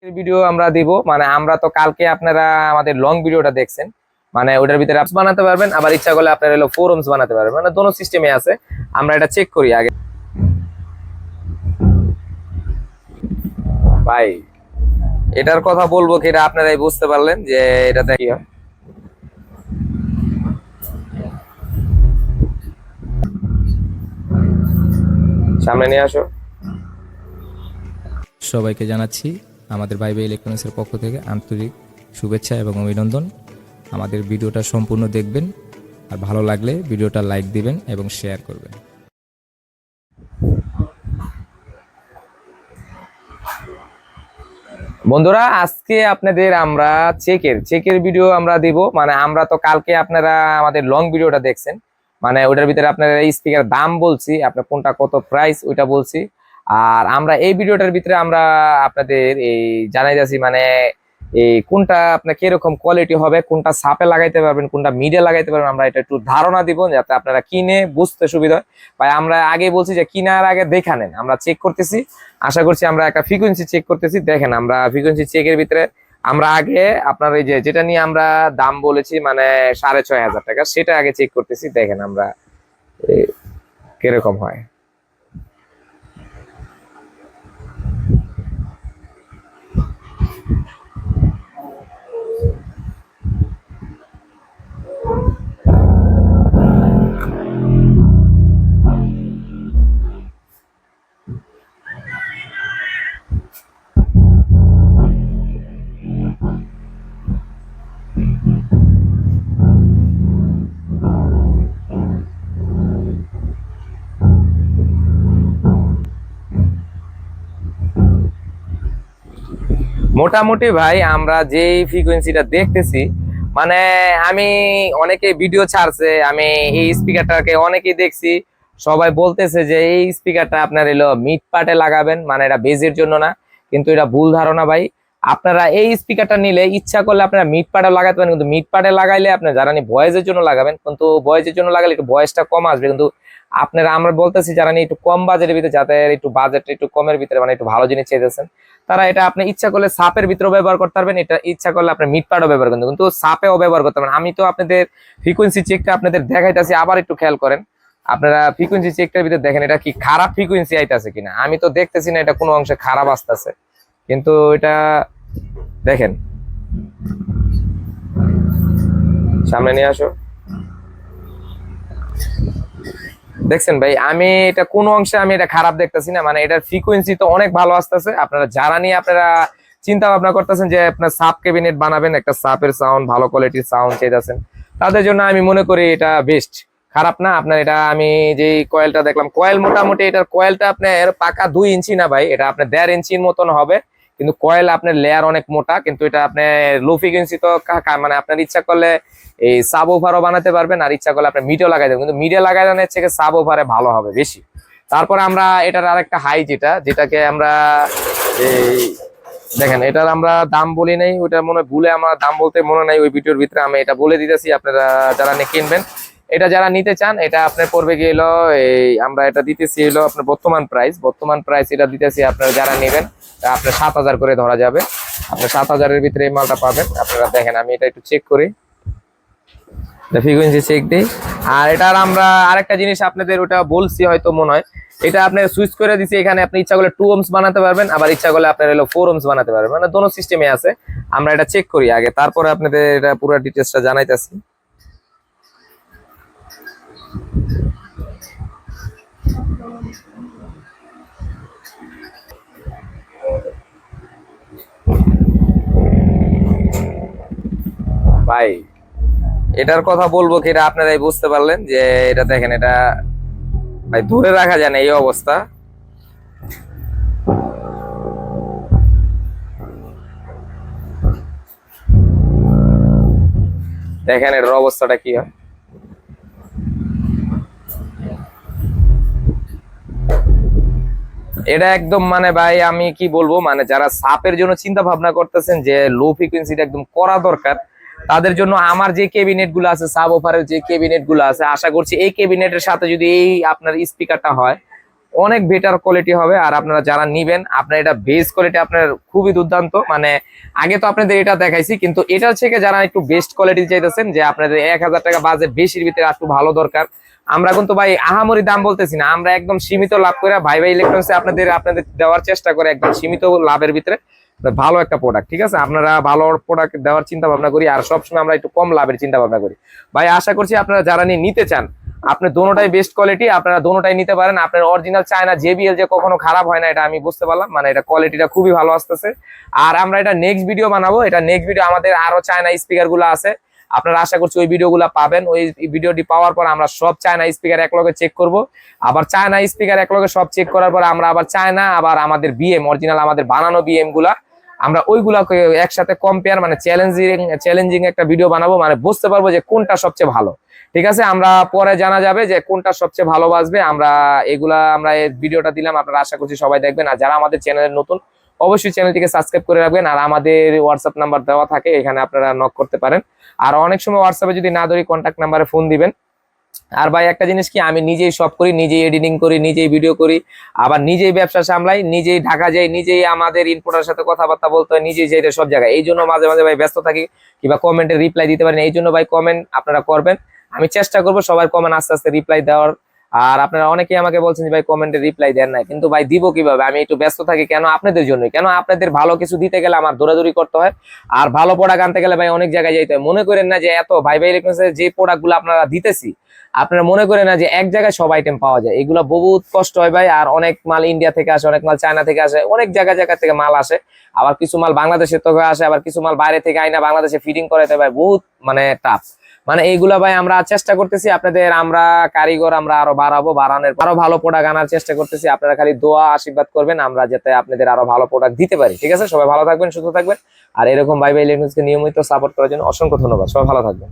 Video আমরা দিব, মানে আমরা তো কালকে আপনারা আমাদের লং ভিডিওটা দেখছেন, মানে ওটার ভিতরে অ্যাপস বানাতে পারবেন, আবার ইচ্ছা করলে আপনারা হলো ফোরামস বানাতে পারবেন, মানে দোনো সিস্টেমে আছে। আমরা এটা চেক করি আগে। ভাই এটার কথা বলবো কি, এটা আপনারাই বুঝতে পারলেন যে এটা দেখি সামনে নিয়ে আসো। সবাইকে জানাচ্ছি আমাদের ভাইবে ইলেকট্রনিক্সের পক্ষ থেকে আন্তরিক শুভেচ্ছা এবং অভিনন্দন। আমাদের ভিডিওটা সম্পূর্ণ দেখবেন, আর ভালো লাগলে ভিডিওটা লাইক দিবেন এবং শেয়ার করবেন। বন্ধুরা আজকে আপনাদের আমরা চেকের ভিডিও আমরা দিব, মানে আমরা তো কালকে আপনারা আমাদের লং ভিডিওটা দেখছেন, মানে ওটার ভিতরে আপনারা এই স্পিকার দাম বলছি, আপনার কোনটা কত প্রাইস ওইটা বলছি। আর আমরা এই ভিডিওটার ভিতরে আমরা আপনাদের এই জানাই যাচ্ছি, মানে এই কোনটা আপনার কিরকম কোয়ালিটি হবে, কোনটা সাপে লাগাইতে পারবেন, কোনটা মিডে লাগাইতে পারবেন, আমরা এটা একটু ধারণা দিব যাতে আপনারা কিনে বুঝতে সুবিধা হয়। ভাই আমরা আগে বলছি যে কিনার আগে দেখা নেন, আমরা চেক করতেছি। আশা করছি আমরা একটা ফ্রিকোয়েন্সি চেক করতেছি, দেখেন আমরা ফ্রিকোয়েন্সি চেকের ভিতরে আমরা আগে আপনার এই যে যেটা নিয়ে আমরা দাম বলেছি, মানে 6,500 টাকা, সেটা আগে চেক করতেছি, দেখেন আমরা কিরকম হয়। মোটামুটি ভাই আমরা যে ফ্রিকোয়েন্সিটা দেখতেছি, মানে আমি অনেকে ভিডিও ছাড়ছে, আমি এই স্পিকারটাকে অনেকেই দেখছি, সবাই বলতেছে যে এই স্পিকারটা আপনার এলো মিড পার্টে লাগাবেন, মানে এটা বেজের জন্য না। কিন্তু এটা ভুল ধারণা ভাই। আপনারা এই স্পিকারটা নিলে ইচ্ছা করলে আপনারা মিড পার্টে লাগাতে পারেন, কিন্তু মিড পার্টে লাগাইলে আপনার যারা ভয়েসের জন্য লাগাবেন, কিন্তু ভয়েসের জন্য লাগালে একটু ভয়েসটা কম আসবে। কিন্তু আপনারা আমরা বলতেছি যারা একটু কম বাজেটের ভিতরে, যাদের একটু বাজেট একটু কমের ভিতরে, মানে একটু ভালো জিনিস চাইতেছেন, তারা এটা আপনি ইচ্ছা করলে সাপের ভিতরেও ব্যবহার করতে পারবেন, এটা ইচ্ছা করলে আপনি মিড পার্টও ব্যবহার করতে, কিন্তু সাপেও ব্যবহার করতে পারেন। আমি তো আপনাদের ফ্রিকোয়েন্সি চেকটা আপনাদের দেখাইতেছি, আবার একটু খেয়াল করেন। আপনারা ফ্রিকোয়েন্সি চেকটার ভিতরে দেখেন এটা কি খারাপ ফ্রিকোয়েন্সি আইতাছে কিনা। আমি তো দেখতেছি না এটা কোনো অংশে খারাপ আসতেছে, কিন্তু এটা দেখেন, সামনে নিয়ে আসো। দেখছেন ভাই, আমি এটা কোন অংশে আমি এটা খারাপ দেখতেছি না, মানে এটার ফ্রিকোয়েন্সি তো অনেক ভালো আসতেছে। আপনারা যারা নিয়ে আপনারা চিন্তা ভাবনা করতেছেন যে আপনার সাব ক্যাবিনেট বানাবেন, একটা সাপের সাউন্ড ভালো কোয়ালিটির সাউন্ড চাইতেছেন, তাদের জন্য আমি মনে করি এটা বেস্ট, খারাপ না। আপনার এটা আমি যে কয়েলটা দেখলাম, কয়েল মোটামুটি এটার কয়েলটা আপনার পাকা 2 ইঞ্চি না ভাই, এটা আপনার 1.5 ইঞ্চির মতন হবে, কিন্তু কয়েল আপনার লেয়ার অনেক মোটা। কিন্তু এটা আপনি লো ফ্রিকোয়েন্সি তো মানে আপনার ইচ্ছা করলে এই সাব ওভারও বানাতে পারবেন, আর ইচ্ছা করলে আপনি মিডও লাগাই দেবেন, কিন্তু মিডে লাগানোর থেকে সাব ওভারে ভালো হবে বেশি। তারপরে আমরা এটার আরেকটা হাই যেটাকে আমরা এই দেখেন, এটার আমরা দাম বলি নাই, ওটা মনে ভুলে আমার দাম বলতে মনে নাই, ওই ভিডিওর ভিতরে আমি এটা বলে দিতেছি। আপনারা যারা কিনবেন, এটা যারা নিতে চান, এটা আপনার পড়বে গিয়ে হলো এই আমরা এটা দিতেছি হলো আপনার বর্তমান প্রাইস এটা দিতেছি। আপনারা যারা নেবেন আপনার 7,000 করে ধরা যাবে, আপনার 7,000-এর ভিতরে এই মালটা পাবেন। আপনারা দেখেন আমি এটা একটু চেক করি, ফ্রিকোয়েন্সি চেক দিই। আর এটার আমরা আরেকটা জিনিস আপনাদের ওটা বলছি হয়তো মনে হয়, এটা আপনি সুইচ করে দিছি, এখানে আপনি ইচ্ছা করলে 2 ohms বানাতে পারবেন, আবার ইচ্ছা করলে আপনার হলো 4 ohms বানাতে পারবেন, মানে দোনো সিস্টেমে আছে। আমরা এটা চেক করি আগে, তারপরে আপনাদের এটা পুরো ডিটেইলসটা জানাইতাছি। ভাই এটার কথা বলবো কি, এটা আপনারাই বুঝতে পারলেন যে এটা দেখেন, এটা ভাই ধরে রাখা যায় না এই অবস্থা। দেখেন এটার অবস্থাটা কি হয়। এটা একদম মানে ভাই আমি কি বলবো, মানে যারা সাপের জন্য চিন্তা ভাবনা করতেছেন যে লো ফ্রিকোয়েন্সিটা একদম করা দরকার, তাদের জন্য আমার যে ক্যাবিনেট গুলো আছে, সাব ওফারের যে ক্যাবিনেট গুলো আছে, আশা করছি এই ক্যাবিনেটের সাথে যদি এই আপনার স্পিকারটা হয়, অনেক বেটার কোয়ালিটি হবে। আর আপনারা যারা নিবেন আপনার এটা বেস কোয়ালিটি আপনার খুবই দুর্দান্ত। মানে আগে তো আপনাদের এটা দেখাইছি, কিন্তু এটার থেকে যারা একটু বেস্ট কোয়ালিটি চাইতেছেন, যে আপনাদের 1000 টাকা বাজেট বেশির ভিতরে একটু ভালো দরকার, আমরা কিন্তু ভাই আহামরি দাম বলতেছি না, আমরা একদম সীমিত লাভ করে ভাই ইলেকট্রনিক্সে আপনাদের দেওয়ার চেষ্টা করে একদম সীমিত লাভের ভিতরে ভালো একটা প্রোডাক্ট। ঠিক আছে, আপনারা ভালো প্রোডাক্ট দেওয়ার চিন্তা ভাবনা করি, আর সবসময় আমরা একটু কম লাভের চিন্তা ভাবনা করি। ভাই আশা করছি আপনারা যারা নিতে চান, আপনি দোনোটাই বেস্ট কোয়ালিটি, আপনারা দোনোটাই নিতে পারেন। আপনার অরিজিনাল চায়না JBL যে কখনো খারাপ হয় না, এটা আমি বুঝতে পারলাম। মানে এটা কোয়ালিটিটা খুবই ভালো আসতেছে। আর আমরা এটা নেক্সট ভিডিও বানাবো, এটা নেক্সট ভিডিও আমাদের আরো চায়না স্পিকার গুলো আছে, আপনারা আশা করছি ওই ভিডিওগুলো পাবেন। ওই ভিডিওটি পাওয়ার পর আমরা সব চায়না স্পিকার একলগে চেক করব, আবার চায়না স্পিকার একলগে সব চেক করার পর আমরা আবার চায়না আবার আমাদের BM অরিজিনাল আমাদের বানানো BM গুলা আমরা ওইগুলাকে একসাথে কম্পেয়ার, মানে চ্যালেঞ্জিং একটা ভিডিও বানাবো, মানে বুঝতে পারবো যে কোনটা সবচেয়ে ভালো। ঠিক আছে, আমরা পরে জানা যাবে যে কোনটা সবচেয়ে ভালো বাজবে। আমরা এই ভিডিওটা দিলাম, আপনারা আশা করছি সবাই দেখবেন। আর যারা আমাদের চ্যানেলের নতুন, অবশ্যই চ্যানেলটিকে সাবস্ক্রাইব করে রাখবেন। আর আমাদের হোয়াটসঅ্যাপ নাম্বার দেওয়া থাকে, এখানে আপনারা নক করতে পারেন। আর অনেক সময় হোয়াটসঅ্যাপে যদি না ধরি কন্ট্যাক্ট নাম্বারে ফোন দিবেন। আর ভাই একটা জিনিস কি, আমি নিজেই সব করি, নিজেই এডিটিং করি, নিজেই ভিডিও করি, আবার নিজেই ব্যবসা সামলাই, নিজেই ঢাকা যাই, নিজেই আমাদের ইনপুটের সাথে কথাবার্তা বলতে হয়, নিজেই যাই সব জায়গায়। এই জন্য মাঝে মাঝে ভাই ব্যস্ত থাকি, কিংবা কমেন্টে রিপ্লাই দিতে পারেন। এই জন্য ভাই কমেন্ট আপনারা করবেন, আমি চেষ্টা করবো সবার কমেন্ট আস্তে আস্তে রিপ্লাই দেওয়ার। আর আপনারা অনেকেই আমাকে বলছেন যে ভাই কমেন্টে রিপ্লাই দেন না, কিন্তু ভাই দিব কিভাবে, আমি একটু ব্যস্ত থাকি। কেন? আপনাদের জন্যই। কেন? আপনাদের ভালো কিছু দিতে গেলে আমার দৌড়াদৌড়ি করতে হয়, আর ভালো প্রোডাক্ট আনতে গেলে ভাই অনেক জায়গায় যেতে হয়। মনে করেন না যে এত ভাই ইলেকট্রনিক্সের যে প্রোডাক্ট গুলো আপনারা দিতেছি, আপনারা মনে করেন না যে এক জায়গায় সব আইটেম পাওয়া যায়, এগুলো বহুত কষ্ট হয় ভাই। আর অনেক মাল ইন্ডিয়া থেকে আসে, অনেক মাল চায়না থেকে আসে, অনেক জায়গা থেকে মাল আসে, আবার কিছু মাল বাংলাদেশের থেকে আসে, আবার কিছু মাল বাইরে থেকে আইনা বাংলাদেশে ফিটিং করাতে ভাই বহুত মানে টাফ। মানে এইগুলা ভাই আমরা চেষ্টা করতেছি আপনাদের, আমরা কারিগর আমরা আরো বাড়ানোর আরো ভালো প্রোডাক্ট আনার চেষ্টা করতেছি। আপনারা খালি দোয়া আশীর্বাদ করবেন, আমরা যাতে আপনাদের আরো ভালো প্রোডাক্ট দিতে পারি। ঠিক আছে, সবাই ভালো থাকবেন, সুস্থ থাকবেন। আর এরকম ইলেকট্রনিক্সকে নিয়মিত সাপোর্ট করার জন্য অসংখ্য ধন্যবাদ। সবাই ভালো থাকবেন।